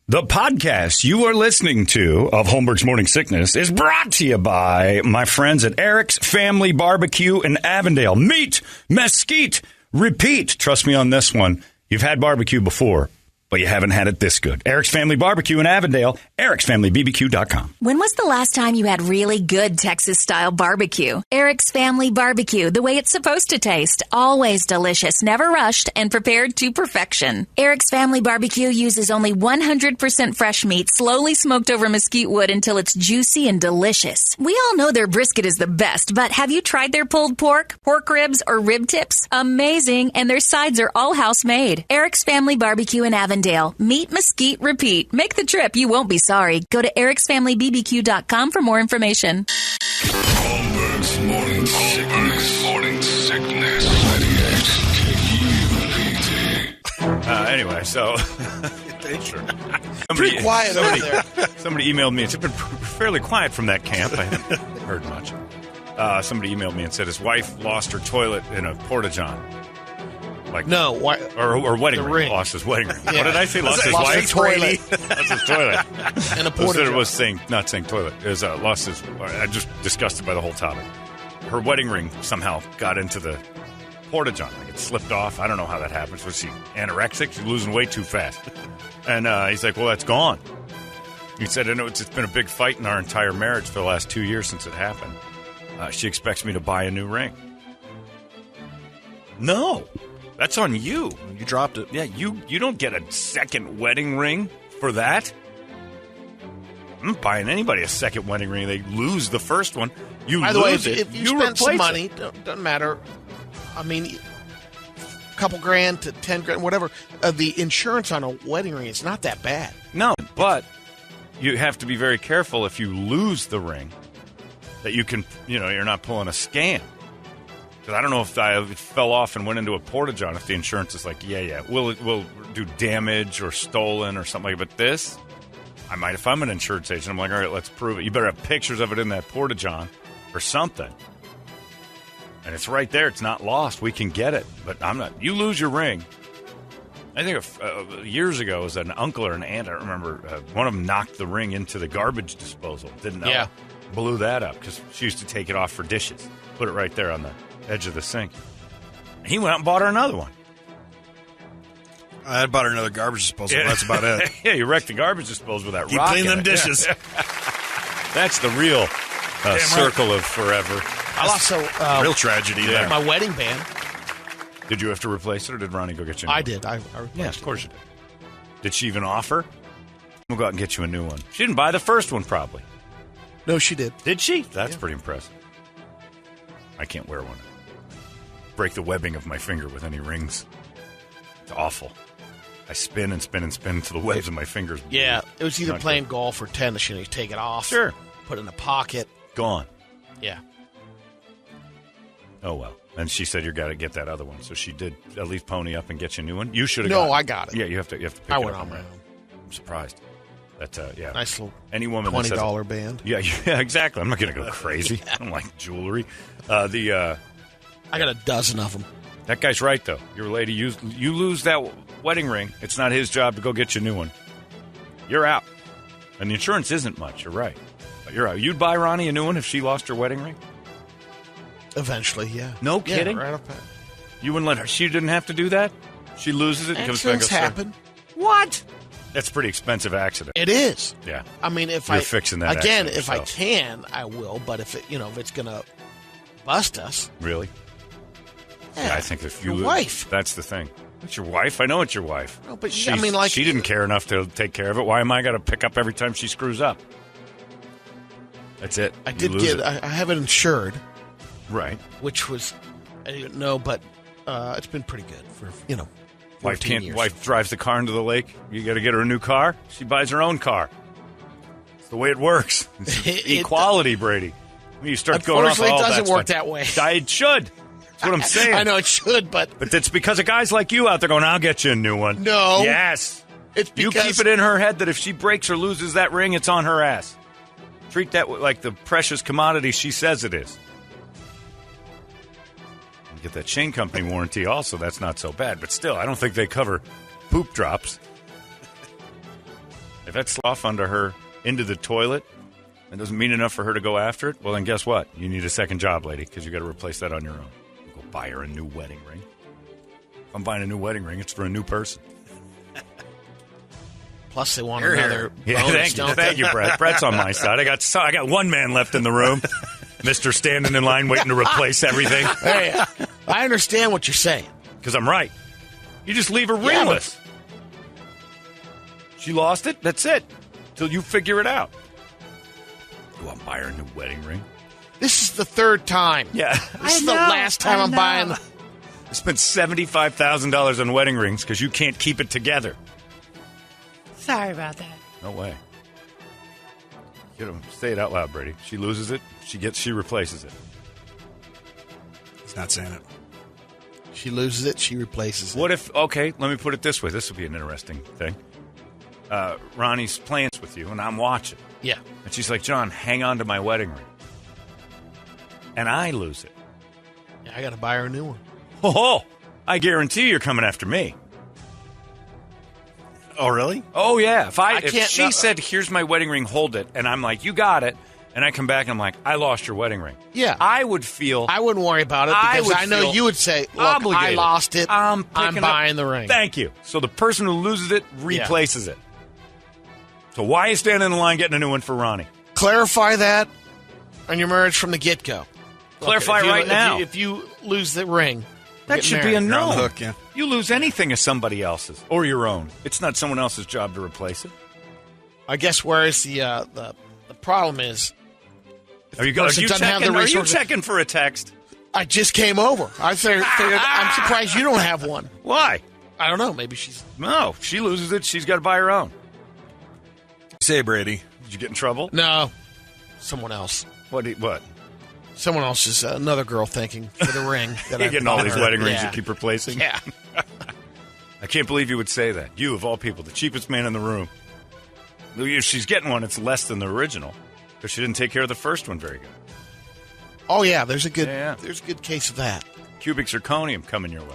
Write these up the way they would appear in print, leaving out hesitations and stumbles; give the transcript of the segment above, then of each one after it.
The podcast you are listening to of Holmberg's Morning Sickness is brought to you by my friends at Eric's Family Barbecue in Avondale. Meet, mesquite, repeat. Trust me on this one. You've had barbecue before, but you haven't had it this good. Eric's Family Barbecue in Avondale, ericsfamilybbq.com. When was the last time you had really good Texas-style barbecue? Eric's Family Barbecue, the way it's supposed to taste. Always delicious, never rushed, and prepared to perfection. Eric's Family Barbecue uses only 100% fresh meat, slowly smoked over mesquite wood until it's juicy and delicious. We all know their brisket is the best, but have you tried their pulled pork, pork ribs, or rib tips? Amazing, and their sides are all house-made. Eric's Family Barbecue in Avondale. Meet, mesquite, repeat. Make the trip. You won't be sorry. Go to ericsfamilybbq.com for more information. Holmberg's Morning Sickness. 98 KUPD. Anyway, so... Pretty quiet over there. Somebody emailed me. It's been fairly quiet from that camp. I haven't heard much. Somebody emailed me and said his wife lost her toilet in a porta-john. Like, no, why, or wedding the ring. Lost his wedding ring. Yeah. What did I say? Lost his wife? Toilet. Lost his toilet. And a porta-john. It was saying, not saying toilet. It was lost his. I'm just disgusted by the whole topic. Her wedding ring somehow got into the porta-john. Like it slipped off. I don't know how that happens. Was she anorexic? She's losing weight too fast. And he's like, well, that's gone. He said, I know it's been a big fight in our entire marriage for the last 2 years since it happened. She expects me to buy a new ring. No. That's on you. You dropped it. Yeah, you don't get a second wedding ring for that. I'm not buying anybody a second wedding ring. They lose the first one. By the way, if you spend some money, doesn't matter. I mean, a couple grand to 10 grand, whatever. The insurance on a wedding ring is not that bad. No, but you have to be very careful if you lose the ring that you can, you're not pulling a scam. Because I don't know if it fell off and went into a porta-john if the insurance is like, yeah, we'll do damage or stolen or something like that. But this, I might, if I'm an insurance agent, I'm like, all right, let's prove it. You better have pictures of it in that porta-john or something. And it's right there. It's not lost. We can get it. But I'm not. You lose your ring. I think years ago, it was an uncle or an aunt, I remember, one of them knocked the ring into the garbage disposal. Didn't know. Yeah. Blew that up because she used to take it off for dishes. Put it right there on the edge of the sink. He went out and bought her another one. I bought her another garbage disposal. Yeah. That's about it. Yeah, you wrecked the garbage disposal with that Keep rock cleaning in them it. dishes. Yeah. That's the real circle of forever. I also real tragedy there. My wedding band. Did you have to replace it, or did Ronnie go get you a new I one? did. I replaced Yeah, of course you did. Did she even offer? We'll go out and get you a new one. She didn't buy the first one, probably. No, she did. Did she? That's pretty impressive. I can't wear one. Break the webbing of my finger with any rings. It's awful. I spin and spin and spin until the webs of my fingers bleed. Yeah, it was either Not playing good. golf or tennis. You take it off. Sure. Put it in a pocket. Gone. Yeah. Oh, well. And she said you got to get that other one. So she did at least pony up and get you a new one. You should have No, got I got it. Yeah, you have to pick I it went up on my that. own. I'm surprised. That, yeah. Nice little Any woman that says, $20 band. Yeah, exactly. I'm not going to go crazy. I don't like jewelry. I got a dozen of them. That guy's right, though. Your lady, you lose that wedding ring. It's not his job to go get you a new one. You're out. And the insurance isn't much. You're right. But you're out. You'd buy Ronnie a new one if she lost her wedding ring? Eventually, yeah. No kidding? Yeah, right up. You wouldn't let her? She didn't have to do that? She loses it and comes back. Accidents happen. What? That's a pretty expensive accident. It is. Yeah. I mean, if You're fixing that again, accident if I yourself. can, I will. But if it's gonna bust us, Really? Yeah, I think if you your lose, wife. that's the thing. It's your wife. I know it's your wife. No, but I mean, like, she didn't care enough to take care of it. Why am I going to pick up every time she screws up? That's it. I You did lose get. it. I have it insured, Right. which was I didn't know, but it's been pretty good for 14 years. Wife drives the car into the lake. You got to get her a new car. She buys her own car. It's the way it works. It's equality, Brady. When you start going off, Unfortunately, it doesn't that's work fine. that way. It should. That's what I'm saying. I know it should, but it's because of guys like you out there going, I'll get you a new one. No. Yes. it's You because keep it in her head that if she breaks or loses that ring, it's on her ass. Treat that like the precious commodity she says it is. You get that chain company warranty also. That's not so bad. But still, I don't think they cover poop drops. If that's off under her into the toilet and doesn't mean enough for her to go after it, well, then guess what? You need a second job, lady, because you got to replace that on your own. Go buy her a new wedding ring. If I'm buying a new wedding ring, it's for a new person. Plus, they want another Yeah, bonus, thank you, Brett. Brett's on my side. I got one man left in the room, Mister standing in line waiting to replace everything. Hey, I understand what you're saying. Because I'm right. You just leave her ringless. She lost it. That's it. Till you figure it out. Go out and buy her a new wedding ring. This is the third time. Yeah. This is the last time I'm buying. I spent $75,000 on wedding rings because you can't keep it together. Sorry about that. No way. Say it out loud, Brady. She loses it. She replaces it. He's not saying it. She loses it. She replaces it. What if? Okay, let me put it this way. This would be an interesting thing. Ronnie's playing with you, and I'm watching. Yeah. And she's like, John, hang on to my wedding ring. And I lose it. Yeah, I got to buy her a new one. Oh, I guarantee you're coming after me. Oh, really? Oh, yeah. If can't- she said, here's my wedding ring, hold it, and I'm like, you got it, and I come back and I'm like, I lost your wedding ring. Yeah. I would feel... I wouldn't worry about it because I know you would say, look, obligated. I lost it. I'm picking buying the ring. Thank you. So the person who loses it replaces it. So why are you standing in the line getting a new one for Ronnie? Clarify that on your marriage from the get-go. Clarify right now. If you lose the ring, That should be a You're on the no. hook, yeah. You lose anything as somebody else's or your own. It's not someone else's job to replace it. I guess whereas the problem is, Are you person doesn't have the resources- checking for a text? I just came over. I figured I'm surprised you don't have one. Why? I don't know. Maybe she's... No, she loses it. She's got to buy her own. Say, Brady. Did you get in trouble? No. Someone else. What? Someone else is another girl thanking for the ring. That You're I getting all bought these her. wedding rings Yeah. you keep replacing? Yeah. I can't believe you would say that. You, of all people, the cheapest man in the room. If she's getting one, it's less than the original because she didn't take care of the first one very good. Oh yeah, there's a good case of that. Cubic zirconium coming your way.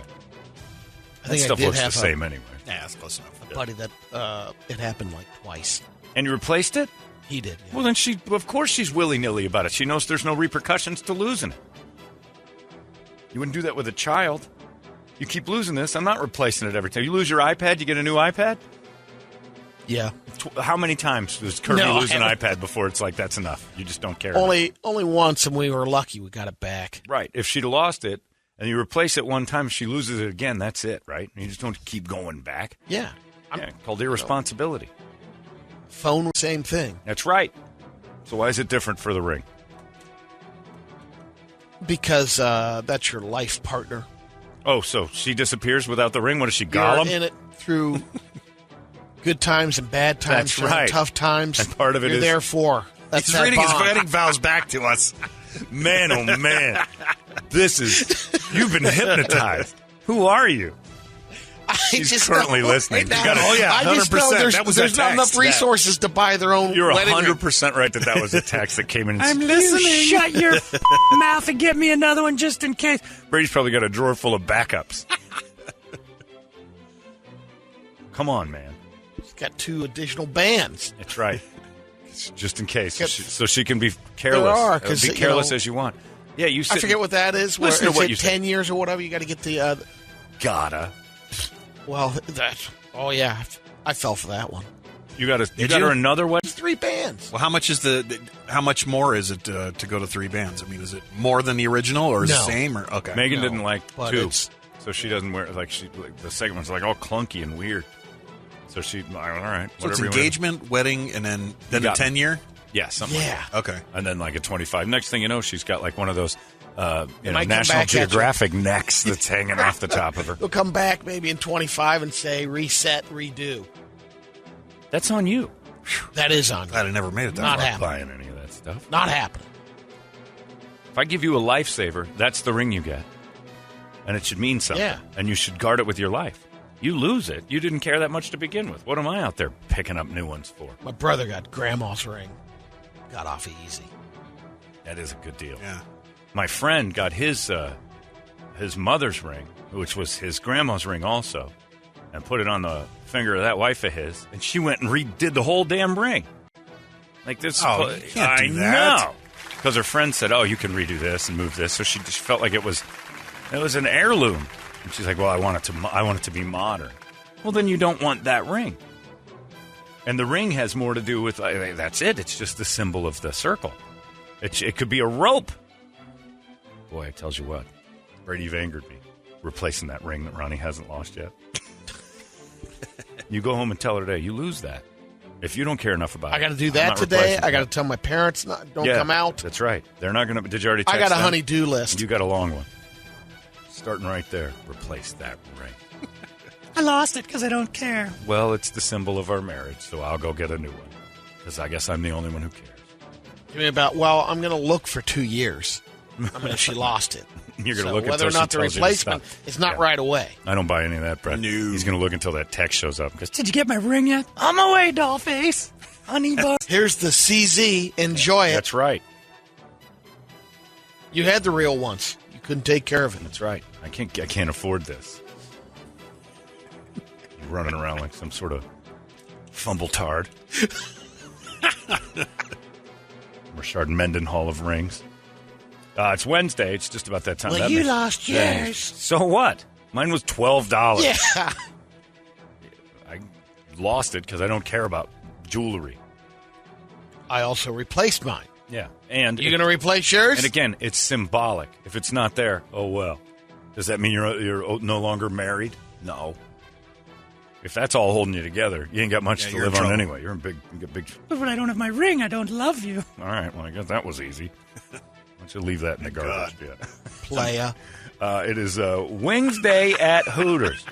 I That think stuff I did looks the have same anyway. Yeah, that's close enough. a buddy that it happened like twice. And you replaced it? He did. Yeah. Well, then of course she's willy-nilly about it. She knows there's no repercussions to losing it. You wouldn't do that with a child. You keep losing this, I'm not replacing it every time. You lose your iPad, you get a new iPad? Yeah. How many times does Kirby No, lose an I haven't. iPad before it's like, that's enough? You just don't care. Only once, and we were lucky we got it back. Right. If she'd lost it and you replace it one time, if she loses it again, that's it, right? You just don't keep going back. Yeah. Yeah, called irresponsibility. Phone, same thing. That's right. So why is it different for the ring? Because that's your life partner. Oh, so she disappears without the ring? What is she, You're Gollum? in it through good times and bad times, That's right. tough times. And part of it you're is- there for. That's He's that reading his bond. wedding vows back to us. Man, oh man. You've been hypnotized. Who are you? She's just currently know listening. right You now. gotta- Oh, yeah, I just know 100%. there's, That was there's that not enough text. resources to buy their own. You're wedding ring. 100% right that was a text that came in. You shut your mouth and get me another one just in case. Brady's probably got a drawer full of backups. Come on, man. She's got 2 additional bands. That's right. It's just in case. Yep. So she can be careless. There are, 'cause, Be you careless know, as you want. Yeah, you I sit. forget what that is. Where Listen to is what it you said. 10 years or whatever? You got to get the. Gotta. Well, that. Oh yeah, I fell for that one. You got Did her you? another one? It's 3 bands. Well, how much is how much more is it to go to 3 bands? I mean, is it more than the original or is it No. the same? Or okay, Megan No, didn't like but 2, it's- so she doesn't wear the second one's like all clunky and weird. So she, all right, so it's whatever you want. engagement, wedding, and then a got me. 10-year. Yeah, something. Like Yeah. that. Okay, And then like a 25. Next thing you know, she's got like one of those might come National back at you. Geographic necks that's hanging off the top of her. They'll come back maybe in 25 and say reset, redo. That's on you. That is on. I'd have never made it that Not far. happening. Buying any of that stuff. Not happening. If I give you a lifesaver, that's the ring you get. And it should mean something. Yeah. And you should guard it with your life. You lose it. You didn't care that much to begin with. What am I out there picking up new ones for? My brother got grandma's ring. Got off easy. That is a good deal. Yeah, My friend got his mother's ring, which was his grandma's ring also. and put it on the finger of that wife of his, and she went and redid the whole damn ring. Like this. Oh, you can't do that. I know. Because her friend said, "Oh, you can redo this and move this," so she just felt like it was an heirloom. And she's like, "Well, I want it to be modern." Well, then you don't want that ring. And the ring has more to do with that's it. It's just the symbol of the circle. It could be a rope. Boy, I tells you what, Brady, you've angered me. Replacing that ring that Ronnie hasn't lost yet. You go home and tell her today, you lose that. If you don't care enough about it. I got to do that today. I got to tell my parents don't come out. That's right. They're not going to. Did you already text I got a them? honey-do list. You got a long one. Starting right there. Replace that ring. I lost it because I don't care. Well, it's the symbol of our marriage, so I'll go get a new one. Because I guess I'm the only one who cares. Give me I'm going to look for 2 years. She lost it. You're going to look whether until or not she the tells replacement, you to stop. it's not right away. I don't buy any of that, Brett. No. He's going to look until that text shows up. Did you get my ring yet? On my way, dollface. Honey bun. Here's the CZ. Enjoy it. That's right. You had the real once. You couldn't take care of it. That's right. I can't afford this. You're running around like some sort of fumbletard. Richard Mendenhall of rings. It's Wednesday. It's just about that time. Well, that you lost yours. So what? Mine was $12. Yeah. I lost it because I don't care about jewelry. I also replaced mine. Yeah. And You going to replace yours? And again, it's symbolic. If it's not there, oh well. Does that mean you're no longer married? No. If that's all holding you together, you ain't got much to live on anyway. You're in big. But when I don't have my ring, I don't love you. All right. Well, I guess that was easy. Why don't you leave that in the garbage? Yeah. Playa. It is Wings Day at Hooters.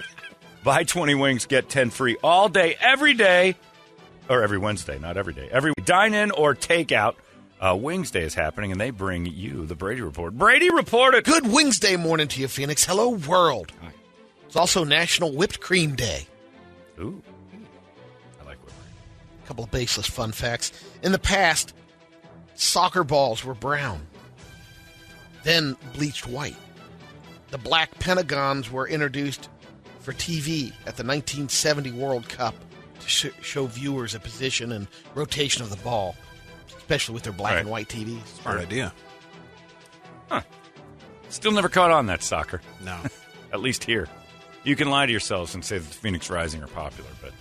Buy 20 wings, get 10 free all day, every day. Or every Wednesday, not every day. Every dine in or take out. Wings Day is happening, and they bring you the Brady Report. Brady, report it. Good Wings Day morning to you, Phoenix. Hello, world. Hi. It's also National Whipped Cream Day. Ooh. I like whipped cream. A couple of baseless fun facts. In the past, soccer balls were brown, then bleached white. The black pentagons were introduced for TV at the 1970 World Cup to show viewers a position and rotation of the ball, especially with their black and white TVs. Smart idea. Huh. Still never caught on that soccer. No. At least here. You can lie to yourselves and say that the Phoenix Rising are popular, but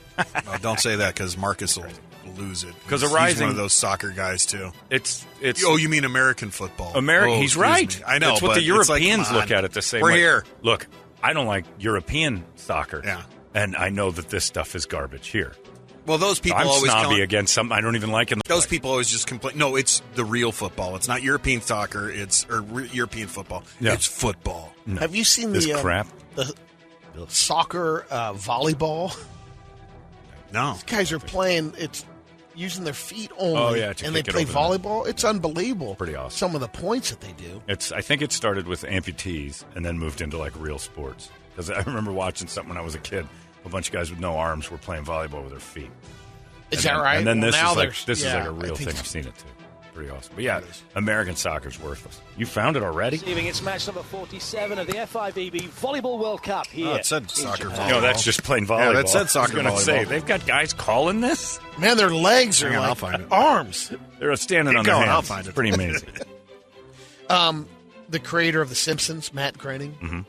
Well, don't say that because Marcus will lose it. 'Cause He's Rising- one of those soccer guys too. it's Oh, you mean American football? he's excuse right. me. I know. That's what but the it's like, Europeans come on. look at it the same We're way. here. Look, I don't like European soccer. Yeah. And I know that this stuff is garbage here. Well, those people I'm always snobby against something I don't even like in the Those people always just complain. No, it's the real football. It's not European soccer. European football. Yeah. It's football. No. Have you seen This the crap? the soccer volleyball? No. These guys are playing. It's using their feet only. Oh, yeah, to and they kick it play over the net. volleyball. It's unbelievable. Pretty awesome. Some of the points that they do. I think it started with amputees and then moved into like real sports. Because I remember watching something when I was a kid. A bunch of guys with no arms were playing volleyball with their feet. Is And that then- right? And then Well, this now is like there's- this is yeah, like a I real think thing. so. I've seen it too. Pretty awesome. But yeah, American soccer's worthless. You found it already? Receiving its match number 47 of the FIVB Volleyball World Cup here. Oh, it said soccer in volleyball. Japan. No, that's just plain volleyball. Yeah, that said soccer I was gonna volleyball. say they've got guys calling this. Man, their legs are Hang on, I'll like find it. arms. They're standing Keep on their going, hands. I'll find It's it. pretty amazing. The creator of The Simpsons, Matt Groening,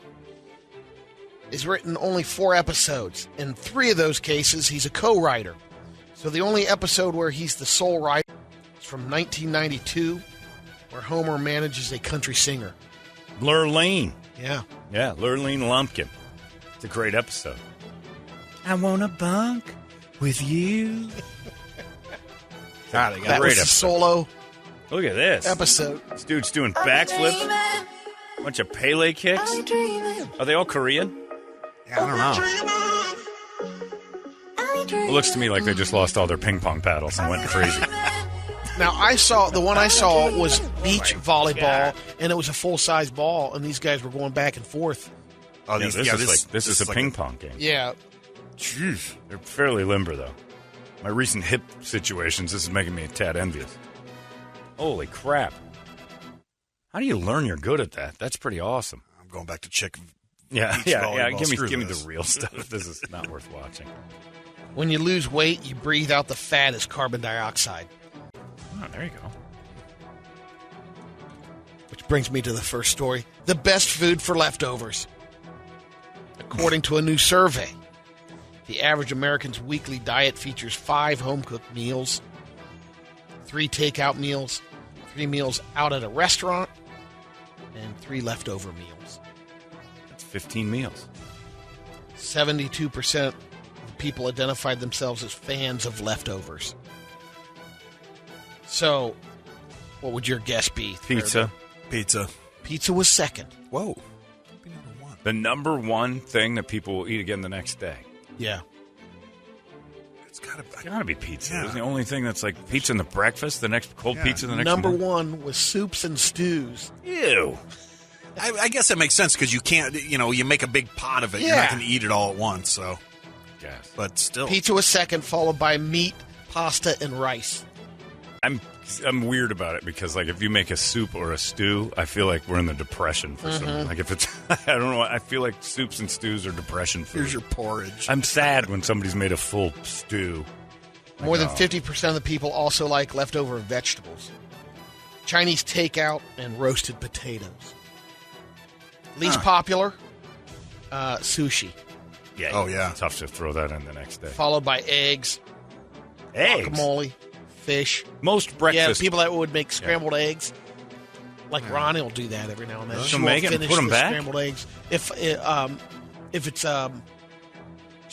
has written only 4 episodes. In 3 of those cases, he's a co-writer. So the only episode where he's the sole writer is from 1992, where Homer manages a country singer. Lurleen. Yeah. Yeah, Lurleen Lumpkin. It's a great episode. I want to bunk with you. God, they got That great was the episode. solo Look at this. episode. This dude's doing backflips. Bunch of Pele kicks. Are they all Korean? I don't know. It looks to me like they just lost all their ping pong paddles and went crazy. Now, the one I saw was beach volleyball, and it was a full-size ball, and these guys were going back and forth. Oh, Yeah, this is a like ping pong game. Yeah. Jeez. They're fairly limber, though. My recent hip situations, this is making me a tad envious. Holy crap. How do you learn you're good at that? That's pretty awesome. I'm going back to check Yeah, beach yeah. volleyball. Give Screw me this. the real stuff. This is not worth watching. When you lose weight, you breathe out the fat as carbon dioxide. Oh, there you go. Which brings me to the first story. The best food for leftovers. According to a new survey, the average American's weekly diet features 5 home-cooked meals, 3 takeout meals, 3 meals out at a restaurant, and 3 leftover meals. That's 15 meals. 72% of people identified themselves as fans of leftovers. So, what would your guess be? Pizza. Pizza. Pizza was second. Whoa. Be number one. The number one thing that people will eat again the next day. Yeah. It's gotta Be pizza. Yeah. It's the only thing that's like pizza in the breakfast, the next cold Yeah. pizza the next Number morning. 1 was soups and stews. Ew. I guess that makes sense because you can't, you make a big pot of it. You're Yeah. not going to eat it all at once. So, Yes. but still, Pizza was second, followed by meat, pasta, and rice. I'm weird about it because like if you make a soup or a stew, I feel like we're in the depression for some. Like if it's I don't know, I feel like soups and stews are depression food. here's your porridge. I'm sad when somebody's made a full stew. More than know. 50% of the people also like leftover vegetables. Chinese takeout and roasted potatoes. Least popular, sushi, Yeah. Oh, yeah. Tough to throw that in the next day. followed by eggs, Eggs. guacamole, fish. Most Yeah, breakfast. people that would make scrambled eggs. Like Ronnie will do that every now and then. She She'll won't make it and finish put 'em the back? Scrambled eggs. If it's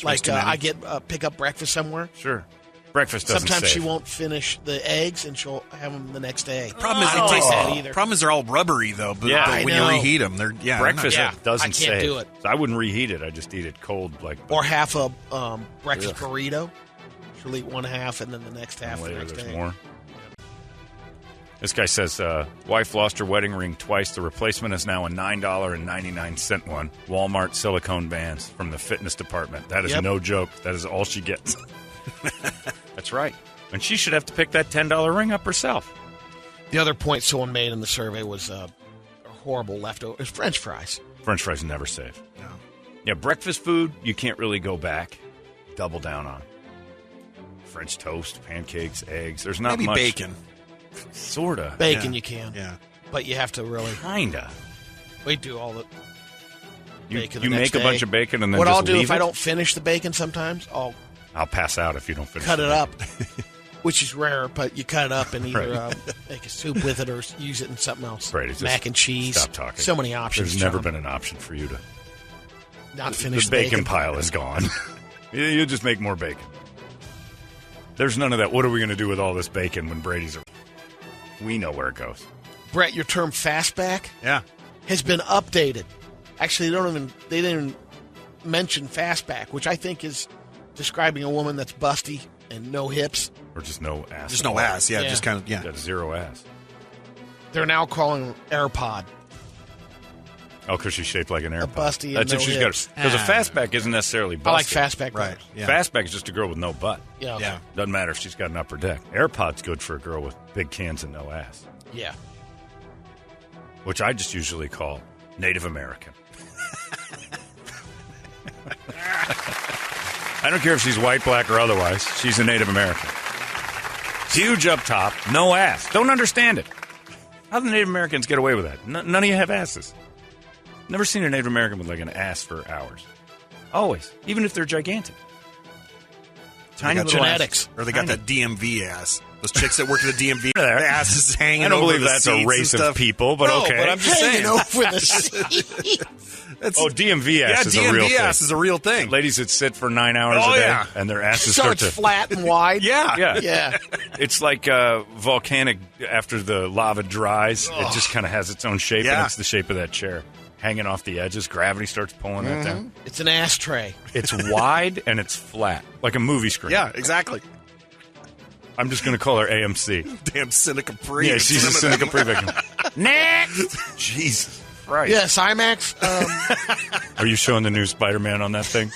like too many. I get pick up breakfast somewhere. Sure. Breakfast doesn't Sometimes she save. won't finish the eggs, and she'll have them the next day. Problem is, I don't they taste taste that either. Problem is, they're all rubbery though. But, Yeah, but I when know. you reheat them, they're Breakfast Yeah, doesn't I can't save. do it. So I wouldn't reheat it. I just eat it cold, like Or half a breakfast Ugh. burrito. She'll eat one half, and then the next half the later next there's day. more. This guy says, wife lost her wedding ring twice. The replacement is now a $9.99 one. Walmart silicone bands from the fitness department. That is Yep. no joke. That is all she gets. That's right. And she should have to pick that $10 ring up herself. The other point someone made in the survey was horrible leftovers. French fries. French fries never save. No. Yeah, breakfast food, you can't really go back. Double down on. French toast, pancakes, eggs. There's not Maybe much. bacon. Sort of. Bacon Yeah. you can. Yeah. But you have to really Kinda. do all the You, bacon you the make next a day. bunch of bacon and then What just I'll do leave if I it? don't finish the bacon sometimes, I'll I'll pass out if you don't finish cut the it bacon. up, which is rare, but you cut it up and either Right. make a soup with it or use it in something else. Brady, just Mac and cheese. Stop talking. So many options. There's never John. been an option for you to. Not finish The bacon pile is gone. You just make more bacon. There's none of that. What are we going to do with all this bacon when Brady's? We know where it goes. Brett, your term fastback Yeah. has been updated. Actually, they didn't even mention fastback, which I think is describing a woman that's busty and no hips. Or just no ass. Just at no all. ass. Yeah. Yeah. Just kind of. Yeah. Got zero ass. They're now calling AirPod. Oh, because she's shaped like an AirPod. busty and That's no if she's hips. got. Because a fastback isn't necessarily busted. I like fastback. Right. better. Yeah. Fastback is just a girl with no butt. Yeah. Okay. Yeah. Doesn't matter if she's got an upper deck. AirPod's good for a girl with big cans and no ass, Yeah. which I just usually call Native American. I don't care if she's white, black, or otherwise. She's a Native American. Huge up top, no ass. Don't understand it. How do the Native Americans get away with that? None of you have asses. Never seen a Native American with like an ass for hours. Always, even if they're gigantic. Tiny got little genetics. asses. Or they got Tiny. that DMV ass. Those chicks that work at the DMV, There. their ass is hanging. I don't over believe the that's seats a and race of stuff. people, but No, okay. but I'm just saying. Hanging over the seat. That's, Oh, DMV yeah, ass is a real DMV ass thing. is a real thing. Ladies that sit for 9 hours Oh, a day yeah. and their asses So start it's to... flat and wide. Yeah. Yeah. Yeah. It's like volcanic after the lava dries. It just kind of has its own shape, Yeah. and it's the shape of that chair. Hanging off the edges. Gravity starts pulling that down. It's an ashtray. It's wide and it's flat, like a movie screen. Yeah, exactly. I'm just going to call her AMC. Damn Seneca Pre. Yeah, she's a Seneca Previcum. Next! Jesus Christ. Yes, IMAX. Are you showing the new Spider-Man on that thing?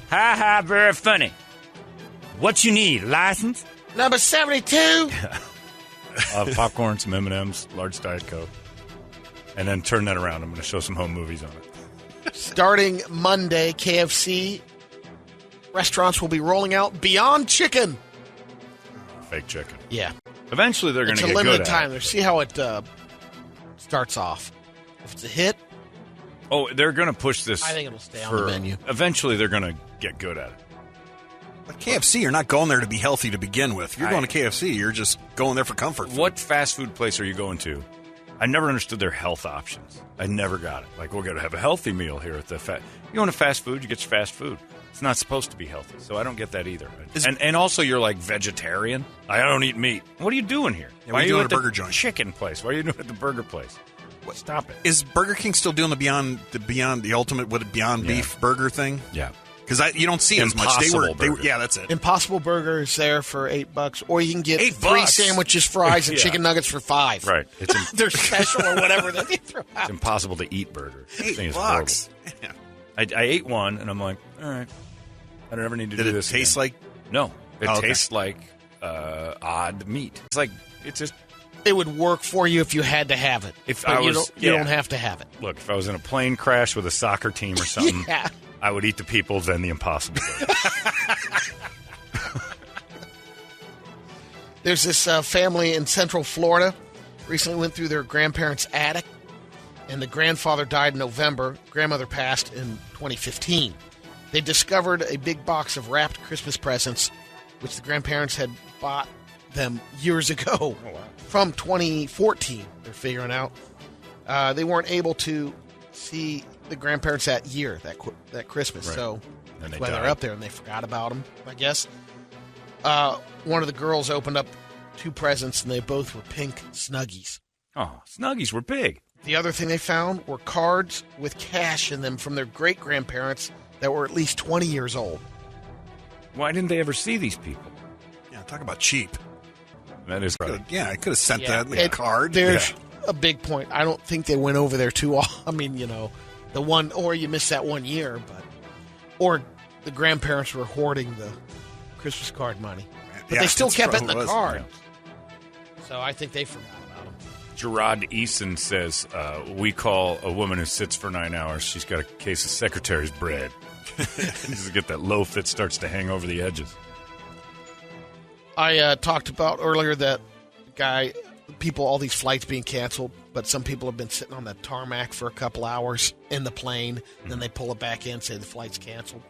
Ha ha, very funny. What you need, license? Number 72. Popcorn, some M&Ms, large Diet Coke. And then turn that around. I'm going to show some home movies on it. Starting Monday, KFC restaurants will be rolling out Beyond Chicken. Fake chicken. Yeah. Eventually, they're going It's to a get limited good time. at it. See how it starts off. If it's a hit, Oh, they're going to push this. I think it'll stay on the menu. Eventually, they're going to get good at it. But KFC, you're not going there to be healthy to begin with. If you're going to KFC, you're just going there for comfort food. What fast food place are you going to? I never understood their health options. I never got it. Like, we're going to have a healthy meal here at the You go to fast food, you get your fast food. It's not supposed to be healthy, so I don't get that either. And also, you're like vegetarian. I don't eat meat. What are you doing here? Yeah, Why what are you doing at at a burger the joint? Chicken place. Why are you doing it at the burger place? Stop it. Is Burger King still doing the ultimate Beyond Beef burger thing? Yeah. Because you don't see it as much. Impossible burger. Yeah, that's it. Impossible Burger is there for $8, or you can get $8? 3 sandwiches, fries, and Yeah. chicken nuggets for $5. Right. It's They're special or whatever that they throw out. impossible to eat burger. This thing is $8. horrible. I ate one, and I'm like, all right. I don't ever need to Did do it this taste again. like? No. It Oh, okay. tastes like odd meat. It's like, it's just, It would work for you if you had to have it. If But I you was- don't, you yeah. don't have to have it. look, if I was in a plane crash with a soccer team or something, Yeah. I would eat the people, then the impossible burger. There's this family in Central Florida. Recently went through their grandparents' attic, and the grandfather died in November. Grandmother passed in 2015. They discovered a big box of wrapped Christmas presents, which the grandparents had bought them years ago. From 2014, they're figuring out. They weren't able to see the grandparents that year, that Christmas. Right. So And that's they why they're died. up there, and they forgot about them, I guess. One of the girls opened up 2 presents, and they both were pink Snuggies. Oh, Snuggies were big. The other thing they found were cards with cash in them from their great-grandparents that were at least 20 years old. Why didn't they ever see these people? Yeah, talk about cheap. That is right. Yeah, I could have sent that in the It- card. There's a big point. I don't think they went over there too often. I mean, the one, or you missed that 1 year, or the grandparents were hoarding the Christmas card money. But Yeah, they still that's kept it in probably the was. card. So I think they forgot about them. Gerard Eason says, we call a woman who sits for 9 hours, she's got a case of secretary's bread. Needs to get that loaf that starts to hang over the edges. I talked about earlier that all these flights being canceled, but some people have been sitting on the tarmac for a couple hours in the plane, then they pull it back in, say the flight's canceled.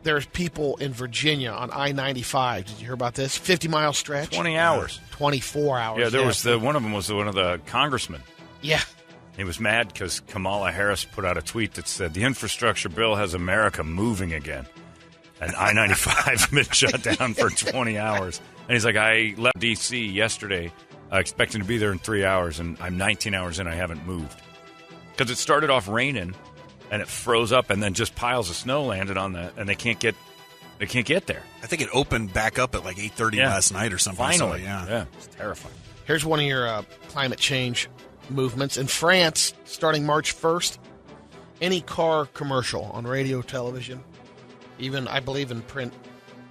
There's people in Virginia on I-95. Did you hear about this? 50-mile stretch. 20 hours. 24 hours. Yeah, there was one of them was one of the congressmen. Yeah. He was mad because Kamala Harris put out a tweet that said, the infrastructure bill has America moving again. And I-95 has been shut down for 20 hours. And he's like, I left D.C. yesterday expecting to be there in 3 hours, and I'm 19 hours in, I haven't moved. Because it started off raining, and it froze up, and then just piles of snow landed on and they can't get there. I think it opened back up at like 8:30 last night or something. Finally. So, yeah. Yeah, it's terrifying. Here's one of your climate change movements. In France, starting March 1st, any car commercial on radio, television, even, I believe, in print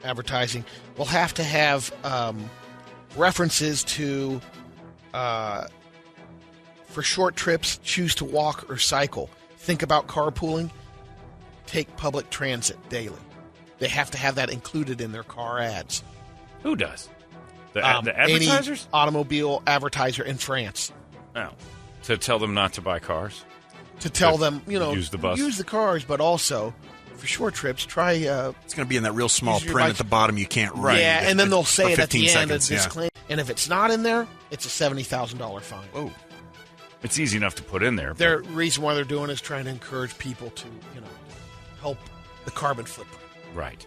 advertising, will have to have references to, for short trips, choose to walk or cycle. Think about carpooling. Take public transit daily. They have to have that included in their car ads. Who does? The advertisers? Any automobile advertiser in France. No. To tell them not to buy cars? To tell them, use the bus. use the cars, but also for short trips, try. It's going to be in that real small Use your print bike- at the bottom. You can't read. Yeah, and then they'll say For it at the 15 end. seconds, A disclaimer. And if it's not in there, it's a $70,000 fine. Oh, It's easy enough to put in there. The reason why they're doing it is trying to encourage people to, help the carbon footprint. Right.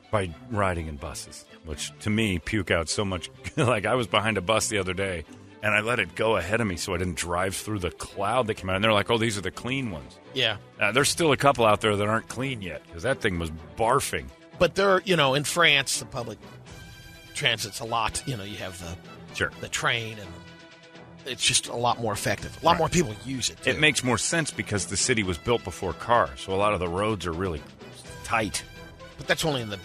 By riding in buses, which to me puke out so much. Like I was behind a bus the other day, and I let it go ahead of me so I didn't drive through the cloud that came out. And they're like, oh, these are the clean ones. Yeah. There's still a couple out there that aren't clean yet because that thing was barfing. But they're, in France, the public transit's a lot. You have the train, and it's just a lot more effective. A lot more people use it, too. It makes more sense because the city was built before cars, so a lot of the roads are really tight. But that's only in the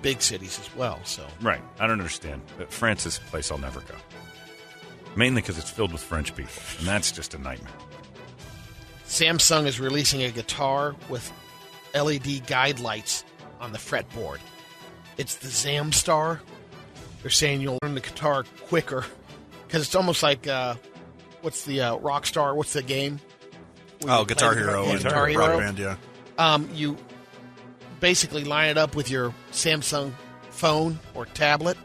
big cities as well. So Right. I don't understand. But France is a place I'll never go. Mainly because it's filled with French people, and that's just a nightmare. Samsung is releasing a guitar with LED guide lights on the fretboard. It's the Zamstar. They're saying you'll learn the guitar quicker because it's almost like what's the Rockstar? What's the game? Oh, Guitar Hero. Yeah, Guitar Hero. Rock Band, yeah. You basically line it up with your Samsung phone or tablet,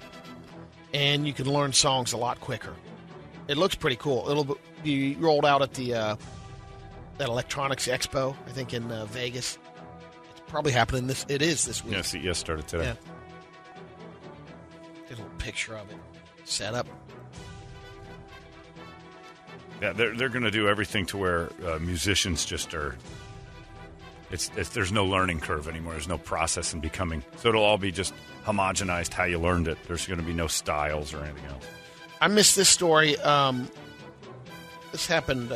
and you can learn songs a lot quicker. It looks pretty cool. It'll be rolled out at the that Electronics Expo, I think, in Vegas. It's probably happening this. It is this week. Yeah, CES started today. Yeah. Get a little picture of it. Set up. Yeah, they're going to do everything to where musicians just are. It's there's no learning curve anymore. There's no process in becoming. So it'll all be just homogenized how you learned it. There's going to be no styles or anything else. I missed this story. This happened.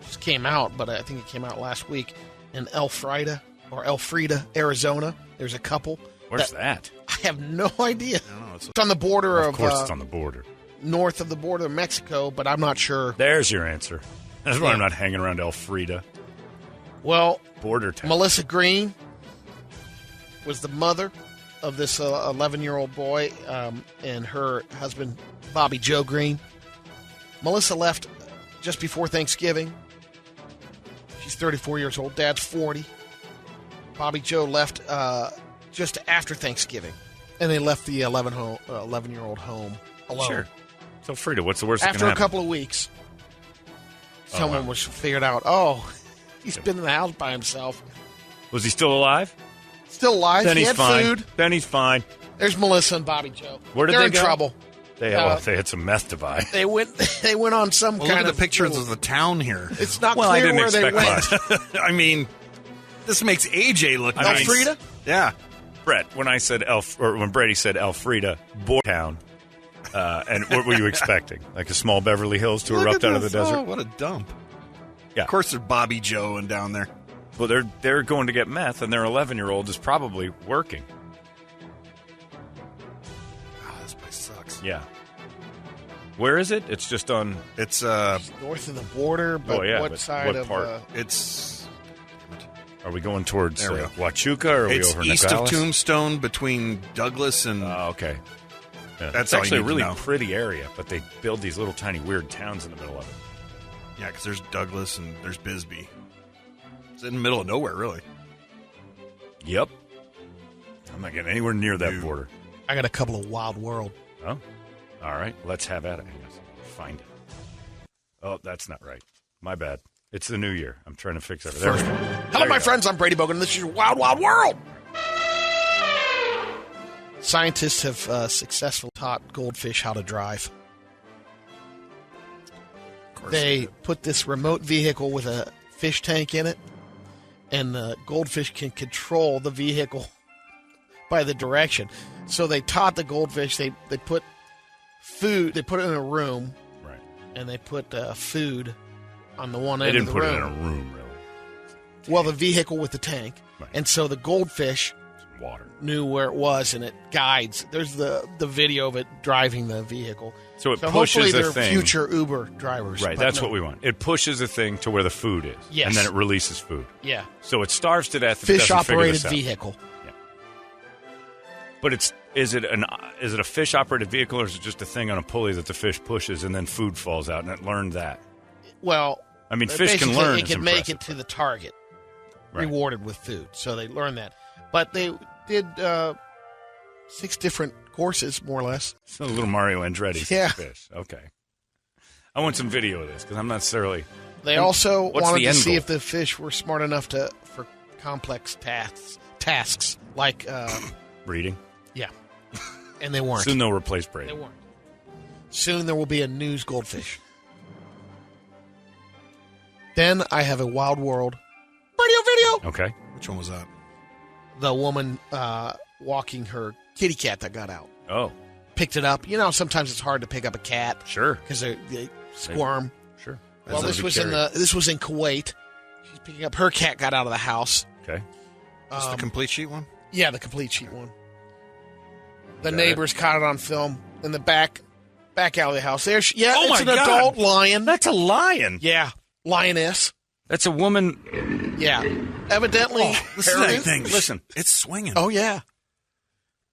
Just came out, but I think it came out last week in Elfrida, Arizona. There's a couple. Where's that? I have no idea. I don't know. It's on the border Of course, it's on the border. North of the border of Mexico, but I'm not sure. There's your answer. That's why Yeah. I'm not hanging around Elfrida. Well, Border town. Melissa Green was the mother of this 11-year-old boy and her husband, Bobby Joe Green. Melissa left just before Thanksgiving. She's 34 years old. Dad's 40. Bobby Joe left just after Thanksgiving. And they left the 11-year-old home alone. Sure. So, Frida, what's the worst that can After a happen? couple of weeks, someone wow. was figured out, he's been in the house by himself. Was he still alive? Still alive. Then he he's had fine. food. Then he's fine. There's Melissa and Bobby Joe. Where did They're they in go? trouble. They had some meth to buy. They went on some Well, kind look at of the pictures little- of the town here. It's not Well, I clear didn't where they expect went. much. I mean, this makes AJ look nice. Elfrida? Yeah. Brett, when I said when Brady said Elfrida, Town, and what were you expecting? Like a small Beverly Hills to Look erupt at out of the this. desert? Oh, what a dump. Yeah. Of course, there's Bobby Joe and down there. Well, they're going to get meth, and their 11-year-old is probably working. Oh, this place sucks. Yeah. Where is it? It's just on. It's North of the border, but what but side what of... part? it's Are we going towards There we go. Huachuca, or are we it's over east Nogales? of Tombstone between Douglas and Oh, okay. Yeah, That's it's all you actually a need to really know. pretty area, but they build these little tiny weird towns in the middle of it. yeah, because there's Douglas and there's Bisbee. It's in the middle of nowhere, really. Yep. I'm not getting anywhere near that No. border. I got a couple of Wild World. Oh, all right. Let's have at it. I guess. Find it. Oh, that's not right. My bad. It's the new year. I'm trying to fix it. There we go. Hello, There my you go. friends. I'm Brady Bogan, and this is your Wild Wild World. Scientists have successfully taught goldfish how to drive. Of course. They put this remote vehicle with a fish tank in it, and the goldfish can control the vehicle by the direction. So they taught the goldfish, they put food, they put it in a room, Right. and they put food on the one They end didn't of the put room. it in a room, really. Well, the vehicle with the tank. Right. And so the goldfish Some water. knew where it was, and it guides. There's the video of it driving the vehicle. So it hopefully pushes a they're thing. future Uber drivers. Right. but That's no. what we want. It pushes a thing to where the food is. Yes. And then it releases food. Yeah. So it starves to death if it doesn't figure Fish-operated this out. vehicle. But is it a fish operated vehicle, or is it just a thing on a pulley that the fish pushes and then food falls out, and it learned that? Well, I mean, fish can basically, learn. It It's can make it impressive. to the target, Right. rewarded with food. So they learned that. But they did 6 different courses, more or less. It's a little Mario Andretti for Yeah. fish. Okay. I want some video of this because I'm not necessarily. They And also what's wanted the to end see goal? if the fish were smart enough for complex tasks like Breeding. yeah, and they weren't. Soon they'll replace They breeding. weren't. Soon there will be a news goldfish. Then I have a Wild World radio video. Okay. Which one was that? The woman walking her kitty cat that got out. Oh, Picked it up. You know, sometimes it's hard to pick up a cat sure. because they squirm. Sure. Well, As this they was carry. this was in Kuwait. She's picking up her cat. Got out of the house. Okay. Just the complete sheet one? Yeah, the complete sheet one. The Got neighbors caught it on film in the back alley of the house. There, it's Oh my an God. adult lion. That's a lion. Yeah, lioness. That's a woman. Yeah. Evidently. Listen to that thing. Listen. It's swinging. Oh, yeah.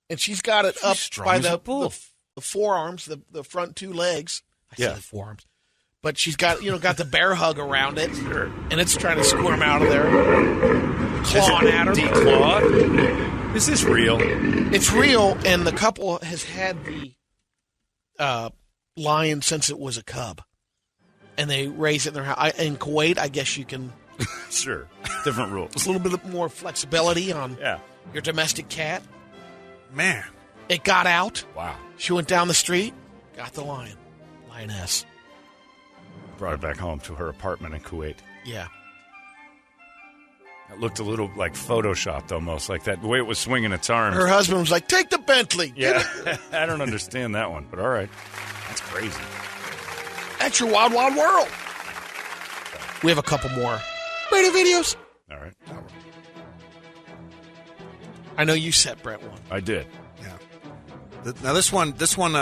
And she's got it up strong by as a the bull. the forearms, the front two legs. I Yeah. said the forearms. But she's got the bear hug around it. Sure. And it's trying to squirm out of there. Clawing at her. Declawed? Is this real? It's real, and the couple has had the lion since it was a cub. And they raise it in their house. In Kuwait, I guess you can... Sure. Different rules. There's a little bit more flexibility on Yeah. your domestic cat. Man. It got out. Wow. She went down the street, got the lioness. Brought it back home to her apartment in Kuwait. Yeah. It looked a little like photoshopped almost, like that. The way it was swinging its arms. Her husband was like, take the Bentley. Yeah. I don't understand that one, but all right. That's crazy. That's your wild, wild world. We have a couple more radio videos. All right. I know you set Brett one. I did. Yeah. Now this one,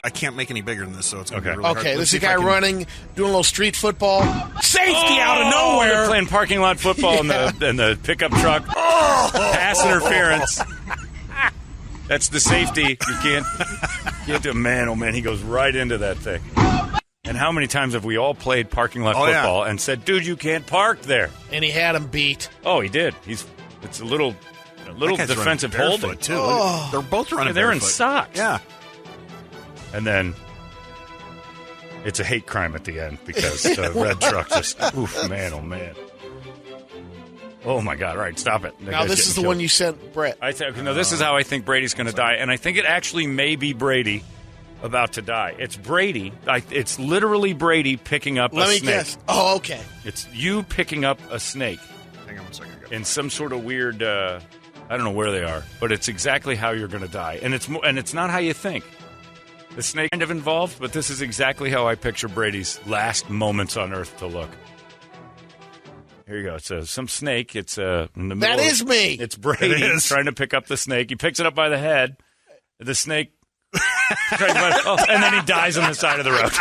I can't make any bigger than this, so it's going to be really hard. Okay, Let's this is a see if I guy can- running, doing a little street football. Safety out of They're nowhere. playing parking lot football in the pickup truck. Pass interference. That's the safety. You can't do. Man, oh man, he goes right into that thing. And how many times have we all played parking lot football and said, "Dude, you can't park there"? And he had him beat. Oh, he did. It's a little That guy's defensive running holding barefoot, too. They're both running They're in barefoot. socks. Yeah. And then it's a hate crime at the end because the red truck just, oof, man, oh man. Oh my God! All right, stop it. Now this is the one you sent Brett. I think no. This is how I think Brady's going to die, and I think it actually may be Brady about to die. It's Brady. It's literally Brady picking up a snake. Let me guess. Oh, okay. It's you picking up a snake Hang on one second. in some sort of weird. I don't know where they are, but it's exactly how you're going to die, and it's not how you think. The snake kind of involved, but this is exactly how I picture Brady's last moments on Earth to look. Here you go. It's some snake. It's in the middle. That is me. It's Brady trying to pick up the snake. He picks it up by the head. The snake, and then he dies on the side of the road.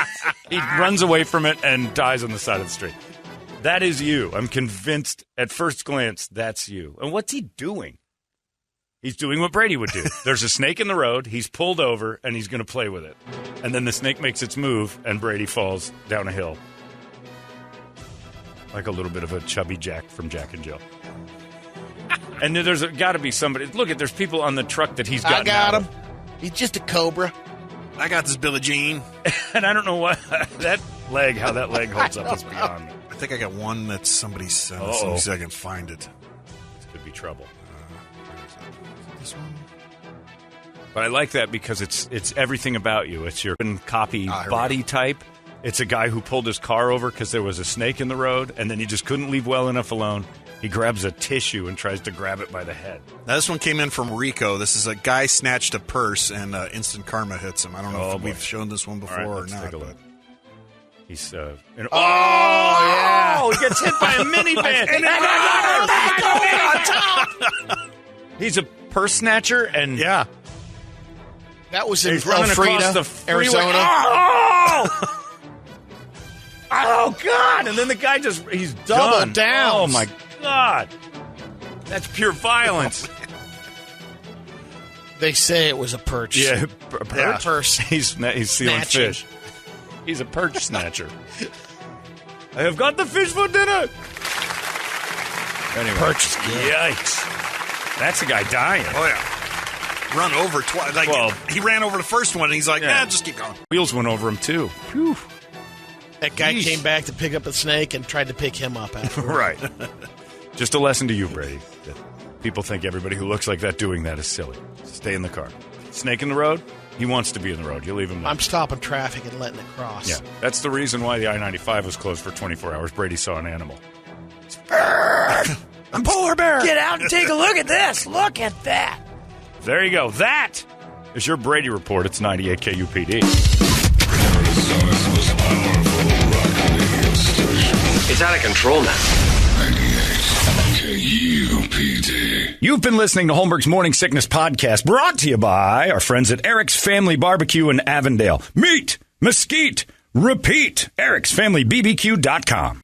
He runs away from it and dies on the side of the street. That is you. I'm convinced at first glance that's you. And what's he doing? He's doing what Brady would do. There's a snake in the road. He's pulled over, and he's going to play with it. And then the snake makes its move, and Brady falls down a hill. Like a little bit of a chubby Jack from Jack and Jill. And there's got to be somebody. Look, there's people on the truck that he's gotten I got out him. of. He's just a cobra. I got this Billie Jean. And I don't know what how that leg holds up is beyond me. I think I got one that somebody's. Let me see if I can find it. This could be trouble. This one? But I like that because it's everything about you. It's your copy here we body type. It's a guy who pulled his car over because there was a snake in the road, and then he just couldn't leave well enough alone. He grabs a tissue and tries to grab it by the head. Now, this one came in from Rico. This is a guy snatched a purse, and instant karma hits him. I don't know if we've shown this one before or let's not. take a look. But He's yeah. he gets hit by a minivan. He's a purse snatcher, and yeah, That was in he's running across Elfrida, the freeway. Arizona. Oh God! And then the guy he's Double done. downs. Oh my God! That's pure violence. They say it was a perch. Yeah, Purse. He's stealing Snatching. fish. He's a perch snatcher. I have got the fish for dinner. Anyway, Perch is good. Yikes! That's a guy dying. oh yeah, run over twice. Like Well- he ran over the first one, and he's like, Yeah. just keep going. Wheels went over him too. Whew. That guy Yeesh. came back to pick up a snake and tried to pick him up after. Right. Just a lesson to you, Brady. That people think everybody who looks like that doing that is silly. Stay in the car. Snake in the road? He wants to be in the road. You leave him there. I'm stopping traffic and letting it cross. Yeah. That's the reason why the I-95 was closed for 24 hours. Brady saw an animal. I'm polar bear. Get out and take a look at this. Look at that. There you go. That is your Brady Report. It's 98 KUPD. Arizona's most powerful rock radio station. It's out of control now. 98 KUPD. You've been listening to Holmberg's Morning Sickness Podcast, brought to you by our friends at Eric's Family Barbecue in Avondale. Meet, mesquite, repeat. Eric'sFamilyBBQ.com.